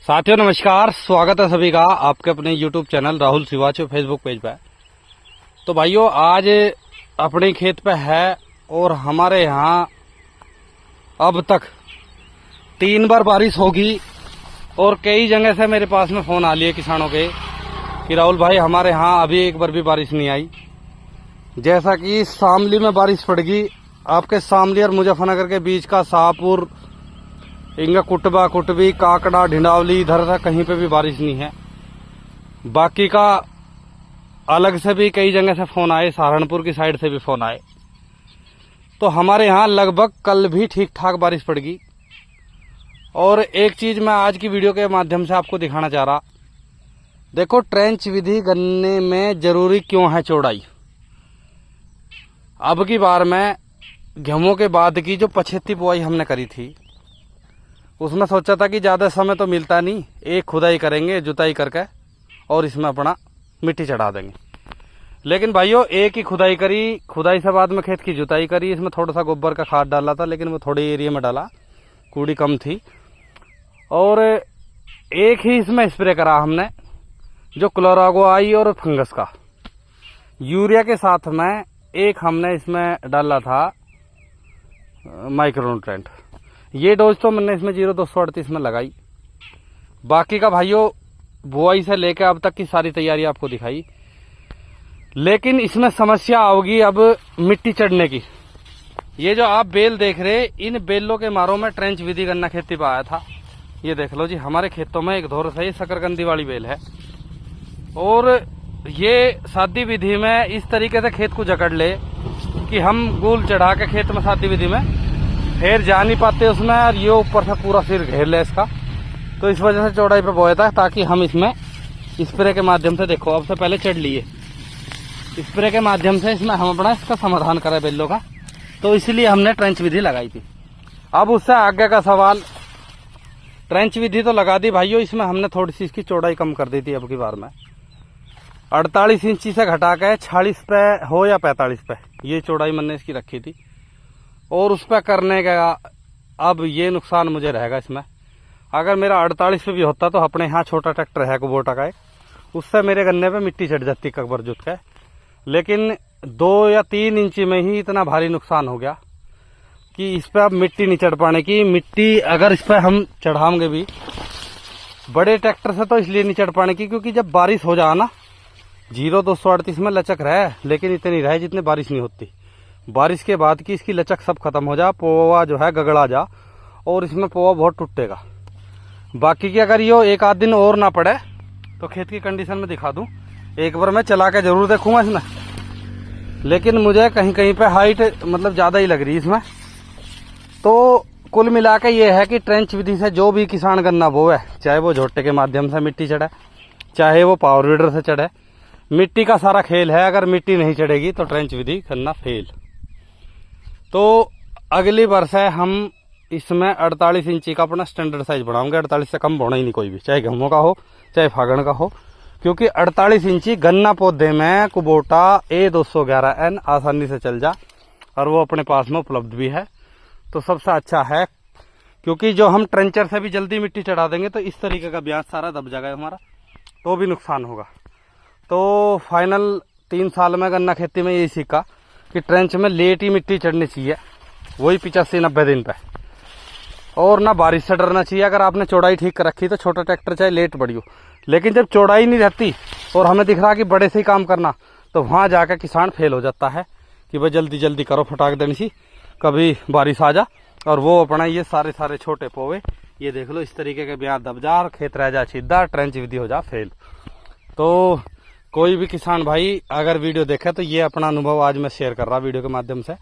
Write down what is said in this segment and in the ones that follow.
साथियों नमस्कार, स्वागत है सभी का आपके अपने YouTube चैनल राहुल सिवाचो फेसबुक पेज पे। तो भाइयों आज अपने खेत पे है और हमारे यहाँ अब तक 3 बार बारिश होगी और कई जगह से मेरे पास में फोन आ लिए किसानों के कि राहुल भाई हमारे यहाँ अभी एक बार भी बारिश नहीं आई। जैसा कि शामली में बारिश पड़गी, आपके शामली और मुजफ्फरनगर के बीच का शाहपुर, इंगा कुटबा, कुटबी, काकड़ा, ढिंडावली, इधर कहीं पे भी बारिश नहीं है। बाकी का अलग से भी कई जगह से फोन आए, सहारनपुर की साइड से भी फोन आए। तो हमारे यहाँ लगभग कल भी ठीक ठाक बारिश पड़गी। और एक चीज मैं आज की वीडियो के माध्यम से आपको दिखाना चाह रहा, देखो ट्रेंच विधि करने में जरूरी क्यों है चौड़ाई। अब की बार में गेहूं के बाद की जो 75 बुआई हमने करी थी, उसमें सोचा था कि ज़्यादा समय तो मिलता नहीं, एक खुदाई करेंगे जुताई करके और इसमें अपना मिट्टी चढ़ा देंगे। लेकिन भाइयों एक ही खुदाई करी, खुदाई से बाद में खेत की जुताई करी। इसमें थोड़ा सा गोबर का खाद डाला था, लेकिन वो थोड़े एरिया में डाला, कूड़ी कम थी। और एक ही इसमें स्प्रे करा हमने, जो क्लोरागोआई और फंगस का। यूरिया के साथ में एक हमने इसमें डाला था माइक्रोन्यूट्रेंट। ये डोज तो मैंने इसमें 0-238 में लगाई। बाकी का भाइयों बुआई से लेकर अब तक की सारी तैयारी आपको दिखाई। लेकिन इसमें समस्या आओगी अब मिट्टी चढ़ने की। ये जो आप बेल देख रहे, इन बेलों के मारों में ट्रेंच विधि गन्ना खेती पे आया था। ये देख लो जी, हमारे खेतों में एक धोर से शकरकंदी वाली बेल है। और ये सादी विधि में इस तरीके से खेत को जकड़ ले कि हम गोल चढ़ा के खेत में सादी विधि में फिर जा नहीं पाते उसमें, और ये ऊपर से पूरा सिर घेर ले इसका। तो इस वजह से चौड़ाई पे बोया था, ताकि हम इसमें स्प्रे के माध्यम से, देखो अब से पहले चढ़ लिए, स्प्रे के माध्यम से इसमें हम अपना इसका समाधान करें बेलों का। तो इसलिए हमने ट्रेंच विधि लगाई थी। अब उससे आगे का सवाल, ट्रेंच विधि तो लगा दी भाइयों, इसमें हमने थोड़ी सी इसकी चौड़ाई कम कर दी थी। अब की बार में 48 इंची से घटा के 46 पे हो या 45 पे, ये चौड़ाई मैंने इसकी रखी थी। और उस पर करने का अब ये नुकसान मुझे रहेगा इसमें, अगर मेरा 48 पे भी होता तो अपने यहाँ छोटा ट्रैक्टर है कुबोटा का, उससे मेरे गन्ने पे मिट्टी चढ़ जाती ककबर जुट के। लेकिन 2 या 3 इंची में ही इतना भारी नुकसान हो गया कि इस पर अब मिट्टी नहीं चढ़ पाने की। मिट्टी अगर इस पर हम चढ़ाएंगे भी बड़े ट्रैक्टर से, तो इसलिए नहीं चढ़ पाने की क्योंकि जब बारिश हो जाए ना, 0-238 में लचक रहे, लेकिन इतनी रहे जितने बारिश नहीं होती। बारिश के बाद की इसकी लचक सब खत्म हो जा, पोवा जो है गगड़ा जा, और इसमें पोवा बहुत टूटेगा। बाकी की अगर ये एक आध दिन और ना पड़े तो खेत की कंडीशन में दिखा दूं, एक बार मैं चला के जरूर देखूंगा इसमें। लेकिन मुझे कहीं कहीं पे हाइट मतलब ज्यादा ही लग रही इसमें। तो कुल मिला के ये है कि ट्रेंच विधि से जो भी किसान गन्ना बोए, चाहे वो झोटे के माध्यम से मिट्टी चढ़े, चाहे वो पावर वीडर से चढ़े, मिट्टी का सारा खेल है। अगर मिट्टी नहीं चढ़ेगी तो ट्रेंच विधि करना फेल। तो अगली वर्ष है हम इसमें 48 इंची का अपना स्टैंडर्ड साइज बढ़ाऊंगे। 48 से कम बोना ही नहीं कोई भी, चाहे गेहूं का हो चाहे फागण का हो, क्योंकि 48 इंची गन्ना पौधे में कुबोटा A211N आसानी से चल जा, और वो अपने पास में उपलब्ध भी है। तो सबसे अच्छा है, क्योंकि जो हम ट्रेंचर से भी जल्दी मिट्टी चढ़ा देंगे तो इस तरीके का ब्याज सारा दब जाएगा हमारा, तो भी नुकसान होगा। तो फाइनल 3 साल में गन्ना खेती में यही सीखा कि ट्रेंच में लेट ही मिट्टी चढ़नी चाहिए, वही 85-90 दिन पे, और ना बारिश से डरना चाहिए। अगर आपने चौड़ाई ठीक कर रखी तो छोटा ट्रैक्टर चाहे लेट बढ़ी हो, लेकिन जब चौड़ाई नहीं रहती और हमें दिख रहा कि बड़े से ही काम करना, तो वहां जाकर किसान फेल हो जाता है कि भाई जल्दी जल्दी करो, फटाक देनी सी, कभी बारिश आ जा और वो अपना ये सारे छोटे पोवे, ये देख लो इस तरीके के ब्याज दब जा और खेत रह जा सीधा, ट्रेंच विधि हो जा फेल। तो कोई भी किसान भाई अगर वीडियो देखे तो ये अपना अनुभव आज मैं शेयर कर रहा वीडियो के माध्यम से।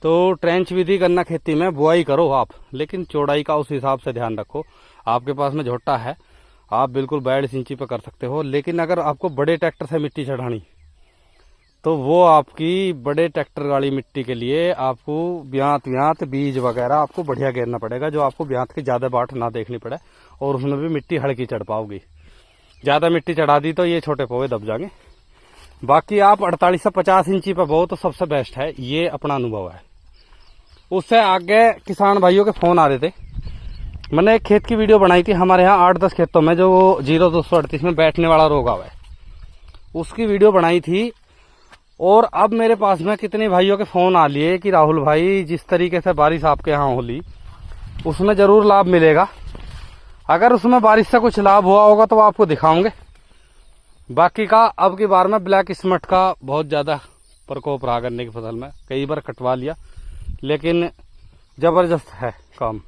तो ट्रेंच विधि गन्ना खेती में बुआई करो आप, लेकिन चौड़ाई का उस हिसाब से ध्यान रखो। आपके पास में झोटा है, आप बिल्कुल 42 इंची पे कर सकते हो। लेकिन अगर आपको बड़े ट्रैक्टर से मिट्टी चढ़ानी, तो वो आपकी बड़े ट्रैक्टर वाली मिट्टी के लिए आपको ब्यांत बीज वगैरह आपको बढ़िया घेरना पड़ेगा, जो आपको ब्यांत की ज्यादा बाट ना देखनी पड़े, और उसमें भी मिट्टी हल्की चढ़ पाओगी। ज्यादा मिट्टी चढ़ा दी तो ये छोटे पौधे दब जाएंगे। बाकी आप 48 से 50 इंची पे बो तो सबसे बेस्ट है, ये अपना अनुभव है। उससे आगे किसान भाइयों के फोन आ रहे थे मैंने एक खेत की वीडियो बनाई थी हमारे यहाँ 8-10 खेतों में जो 0238 में बैठने वाला रोग आवा है, उसकी वीडियो बनाई थी। और अब मेरे पास में कितने भाइयों के फोन आ लिए कि राहुल भाई जिस तरीके से बारिश आपके यहाँ होली उसमें जरूर लाभ मिलेगा। अगर उसमें बारिश से कुछ लाभ हुआ होगा तो आपको दिखाऊंगे। बाकी का अब की बार में ब्लैक स्मट का बहुत ज्यादा प्रकोप रहा गन्ने की फसल में, कई बार कटवा लिया लेकिन जबरदस्त है काम।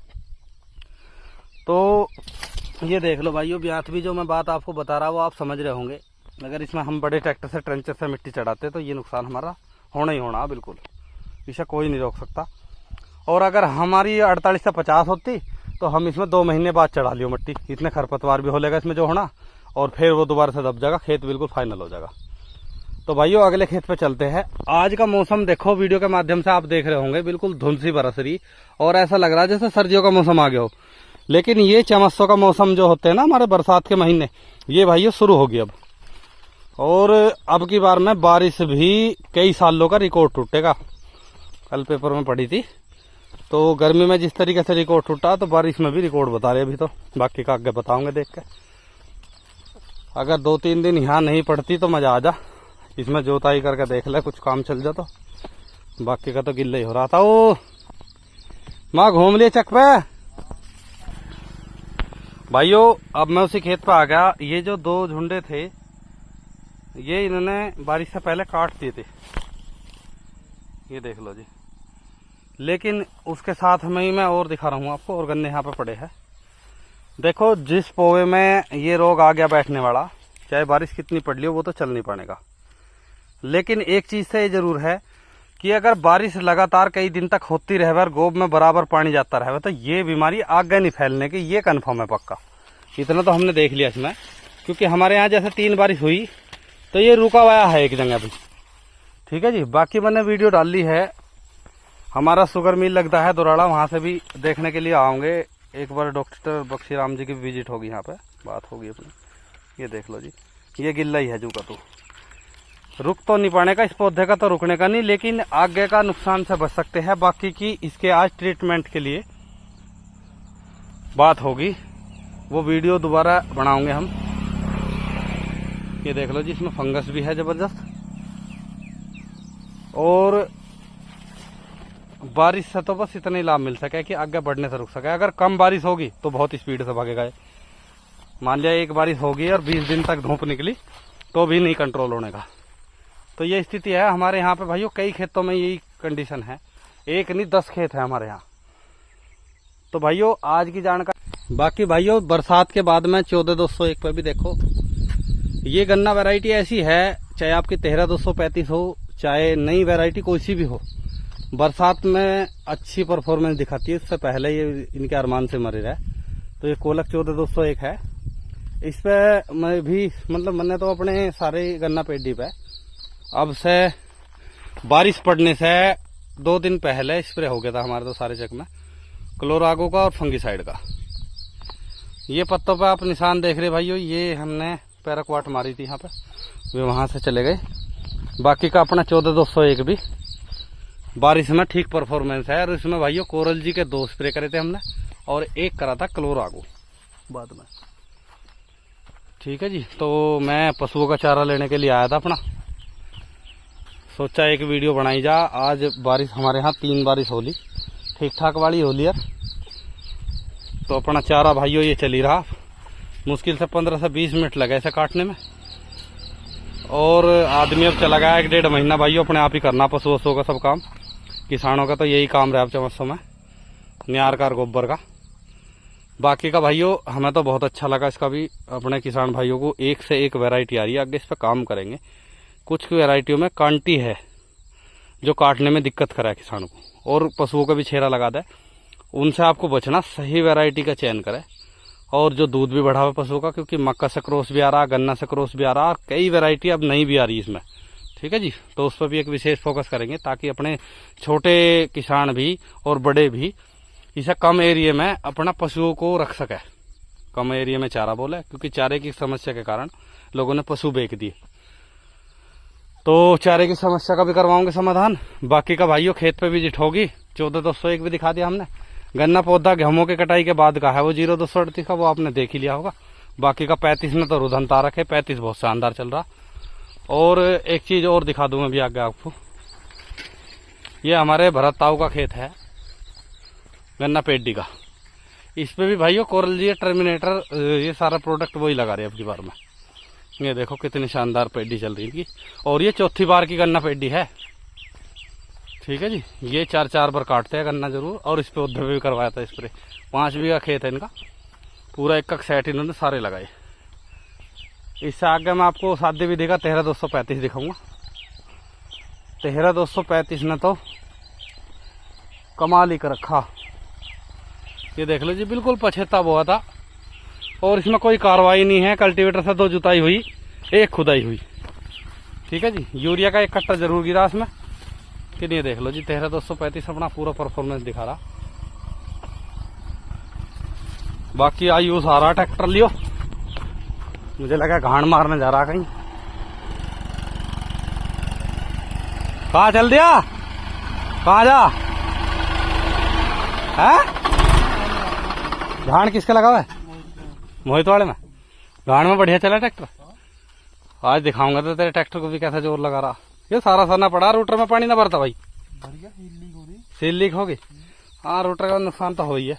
तो ये देख लो भाइयों, ब्यात भी जो मैं बात आपको बता रहा हूँ वो आप समझ रहे होंगे। अगर इसमें हम बड़े ट्रैक्टर से ट्रेंचर से मिट्टी चढ़ाते तो ये नुकसान हमारा होना ही होना, बिल्कुल इसे कोई नहीं रोक सकता। और अगर हमारी 48 से 50 होती तो हम इसमें 2 महीने बाद चढ़ा लियो मिट्टी, इतने खरपतवार भी हो लेगा इसमें जो होना, और फिर वो दोबारा से दब जाएगा, खेत बिल्कुल फाइनल हो जाएगा। तो भाइयों अगले खेत पे चलते हैं। आज का मौसम देखो, वीडियो के माध्यम से आप देख रहे होंगे, बिल्कुल धुंध सी बरस रही और ऐसा लग रहा है जैसे सर्दियों का मौसम आ गया हो। लेकिन ये चमस्सों का मौसम जो होते हैं ना हमारे बरसात के महीने, ये भाइयों शुरू होगी अब। और अब की बार में बारिश भी कई सालों का रिकॉर्ड टूटेगा। कल पेपर में पढ़ी थी, तो गर्मी में जिस तरीके से रिकॉर्ड टूटा तो बारिश में भी रिकॉर्ड बता रहे अभी। तो बाकी का आगे बताऊंगे देख के। अगर 2-3 दिन यहाँ नहीं पड़ती तो मजा आ जा, इसमें जोताई करके देख ले, कुछ काम चल जा। तो बाकी का तो गिल्ला ही हो रहा था। ओ माँ घूम लिए चक पे भाइयों। अब मैं उसी खेत पे आ गया। ये जो 2 झुंडे थे ये इन्होंने बारिश से पहले काट दिए थे, ये देख लो जी। लेकिन उसके साथ में ही मैं और दिखा रहा हूँ आपको, और गन्ने यहाँ पे पड़े हैं। देखो जिस पोवे में ये रोग आ गया बैठने वाला, चाहे बारिश कितनी पड़ ली हो वो तो चल नहीं पाएगा। लेकिन एक चीज से ये जरूर है कि अगर बारिश लगातार कई दिन तक होती रहे और गोब में बराबर पानी जाता रहे तो ये बीमारी आगे नहीं फैलने की, ये कन्फर्म है पक्का। इतना तो हमने देख लिया इसमें, क्योंकि हमारे यहाँ जैसे 3 बारिश हुई तो ये रुका हुआ है एक जगह भी। ठीक है जी। बाकी मैंने वीडियो डाल ली है, हमारा शुगर मिल लगता है दोराड़ा, वहां से भी देखने के लिए आऊंगे। एक बार डॉक्टर बख्शी राम जी की विजिट होगी, यहाँ पे बात होगी अपनी। ये देख लो जी, ये गिल्ला ही है जू का। तो रुक तो नहीं पाने का, इस पौधे का तो रुकने का नहीं, लेकिन आगे का नुकसान से बच सकते हैं। बाकी की इसके आज ट्रीटमेंट के लिए बात होगी, वो वीडियो दोबारा बनाओगे हम। ये देख लो जी, इसमें फंगस भी है जबरदस्त। और बारिश से तो बस इतना ही लाभ मिल सके कि आगे बढ़ने से रुक सके। अगर कम बारिश होगी तो बहुत स्पीड से भागेगा। मान लिया एक बारिश होगी और 20 दिन तक धूप निकली तो भी नहीं कंट्रोल होने का। तो ये स्थिति है हमारे यहाँ पे भाइयों। कई खेतों में यही कंडीशन है, एक नहीं 10 खेत है हमारे यहाँ। तो भाइयों आज की जानकारी। बाकी भाइयों बरसात के बाद में 14-201 पे भी देखो, ये गन्ना वैरायटी ऐसी है, चाहे आपकी 13-235 हो, चाहे नई वैरायटी कोई सी भी हो, बरसात में अच्छी परफॉर्मेंस दिखाती है। इससे पहले ये इनके अरमान से मरे रहे। तो ये कोलक 14-201 है। इस पे मैं भी मतलब मैंने तो अपने सारे गन्ना पेडी पे अब से बारिश पड़ने से 2 दिन पहले स्प्रे हो गया था हमारे तो सारे चक में, क्लोरागो का और फंगीसाइड का। ये पत्तों पे आप निशान देख रहे भाइयों, ये हमने पैराक्वाट मारी थी यहाँ पे, वे वहां से चले गए। बाकी का अपना 14-201 भी बारिश में ठीक परफॉर्मेंस है। और इसमें भाइयों कोरल जी के 2 स्प्रे करे थे हमने और एक करा था क्लोरागो बाद में। ठीक है जी। तो मैं पशुओं का चारा लेने के लिए आया था अपना, सोचा एक वीडियो बनाई जा। आज बारिश हमारे यहाँ 3 बारिश होली, ठीक ठाक वाली होली यार। तो अपना चारा भाइयों ये चल ही रहा, मुश्किल से 15 से 20 मिनट लगे इसे काटने में। और आदमी अब चला गया 1-1.5 महीना भाइयों अपने आप ही करना पशु वशुओं का सब काम। किसानों का तो यही काम रहा अब चमत्सों में, न्यार का गोबर का। बाकी का भाइयों हमें तो बहुत अच्छा लगा इसका भी। अपने किसान भाइयों को एक से एक वैरायटी आ रही है, आगे इस पर काम करेंगे। कुछ वैरायटियों में कांटी है जो काटने में दिक्कत करा है किसानों को, और पशुओं का भी छेरा लगा दे। उनसे आपको बचना, सही वैरायटी का चयन करें। और जो दूध भी बढ़ा हुआ पशुओं का, क्योंकि मक्का से क्रॉस भी आ रहा, गन्ना से क्रॉस भी आ रहा, और कई वैरायटी अब नई भी आ रही है इसमें। ठीक है जी। तो उस पर भी एक विशेष फोकस करेंगे ताकि अपने छोटे किसान भी और बड़े भी इसे कम एरिया में अपना पशुओं को रख सके। कम एरिया में चारा बोले, क्योंकि चारे की समस्या के कारण लोगों ने पशु बेच दिए। तो चारे की समस्या का भी करवाओगे समाधान। बाकी का भाइयों खेत पे विजिट होगी, 14-201 भी दिखा दिया हमने। गन्ना पौधा गेहूं की कटाई के बाद का है वो 0238 का, वो आपने देख ही लिया होगा। बाकी का 35 में तो रुधन तारक है, 35 बहुत शानदार चल रहा। और एक चीज और दिखा दूं मैं भी आगे आपको, ये हमारे भरत ताऊ का खेत है गन्ना पेडी का। इस पे भी भाइयों कोरल जी टर्मिनेटर ये सारा प्रोडक्ट वही लगा रहे हैं अब की बार में। ये देखो कितनी शानदार पेडी चल रही है इनकी, और ये चौथी बार की गन्ना पेडी है। ठीक है जी, ये 4 बार काटते हैं गन्ना जरूर। और इस पे उद्धव भी करवाया था स्प्रे। 5 बीघा खेत है इनका, पूरा एक सेट इन्होंने सारे लगाए। इससे आगे मैं आपको साध्य विधि का 13235 दिखाऊंगा। 13235 ने तो कमाल ही कर रखा। ये देख लो जी, बिल्कुल पछेता बोआ था और इसमें कोई कार्रवाई नहीं है। कल्टीवेटर से 2 जुताई हुई, 1 खुदाई हुई। ठीक है जी, यूरिया का 1 कट्टा जरूर गिरा इसमें। फिर ये देख लो जी, 13235 अपना पूरा परफॉर्मेंस दिखा रहा। बाकी आयुष आ रहा ट्रैक्टर लियो, मुझे लगा घाण मारने जा रहा कहीं। कहाँ चल दिया, कहाँ जा है? घाण किसका लगा हुआ है? मोहित वाले में। घाण में बढ़िया चला ट्रैक्टर। आज दिखाऊंगा तो तेरे ट्रैक्टर को भी कैसा जोर लगा रहा। ये सारा सरना पड़ा, रूटर में पानी ना भरता भाई, सील लीक हो गई। हाँ, रूटर का नुकसान तो हो ही है।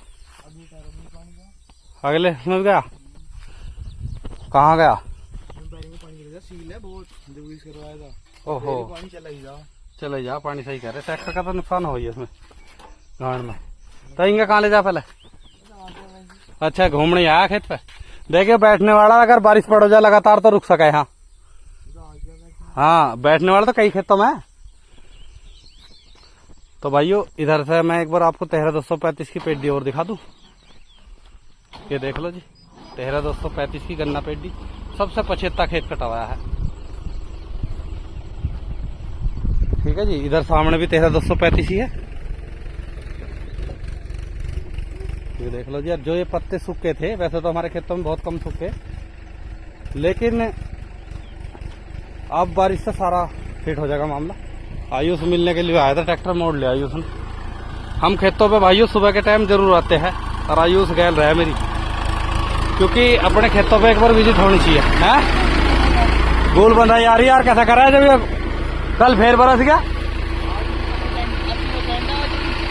अगले में गया, कहाँ गया? ओहो, चला जा, पानी सही कह रहे। ट्रैक्टर का तो नुकसान हो ही है इसमें घाण में। तो इंगे कहाँ ले जा पहले? अच्छा, घूमने आया खेत पे। देखिए बैठने वाला अगर बारिश पड़ जाए लगातार तो रुक सके। हाँ हाँ, बैठने वाला तो कई खेतों में। तो भाइयों इधर से मैं एक बार आपको 13235 की पेडी और दिखा दूं। ये देख लो जी, 13235 की गन्ना पेडी, सबसे पछेता खेत कटवाया है। ठीक है जी, इधर सामने भी 13235 ही है। ये देख लो जी, जो ये पत्ते सूखे थे, वैसे तो हमारे खेतों में बहुत कम सूखे, लेकिन अब बारिश से सारा फिट हो जाएगा मामला। आयुष मिलने के लिए आया था, ट्रैक्टर मोड़ लिया आयुष ने। हम खेतों पे भाइयों सुबह के टाइम जरूर आते हैं, और आयुष गैल रहा है मेरी, क्योंकि अपने खेतों पे एक बार विजिट होनी चाहिए। है गोल बंदा यार, यार कैसा कर रहा है? जब कल फेर बरस गया,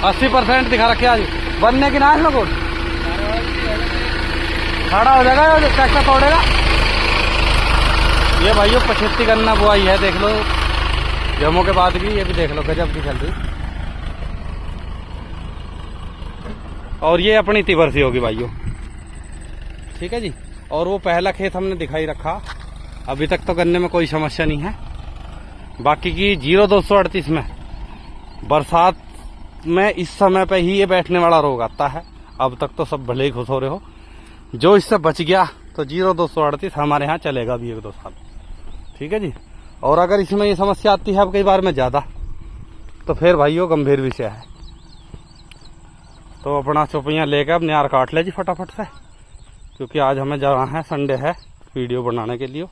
80% दिखा रखे आज बनने की ना इसमें गोल खड़ा हो जाएगा, ट्रैक्टर तोड़ेगा। ये भाइयों 75 गन्ना बुआई है, देख लो जमों के बाद भी। ये भी देख लो गजब की चल रही। और ये अपनी तिबर सी होगी भाइयों। ठीक है जी, और वो पहला खेत हमने दिखाई रखा। अभी तक तो गन्ने में कोई समस्या नहीं है। बाकी की 0238 में बरसात में इस समय पे ही ये बैठने वाला रोग आता है। अब तक तो सब भले ही खुश हो रहे हो। जो इससे बच गया तो 0238 हमारे यहाँ चलेगा भी 1-2 साल। ठीक है जी, और अगर इसमें ये समस्या आती है अब कई बार में ज्यादा, तो फिर भाइयों गंभीर विषय है। तो अपना चौपैया लेकर अब न्यार काट ले जी फटाफट से, क्योंकि आज हमें जाना है, संडे है, वीडियो बनाने के लिए।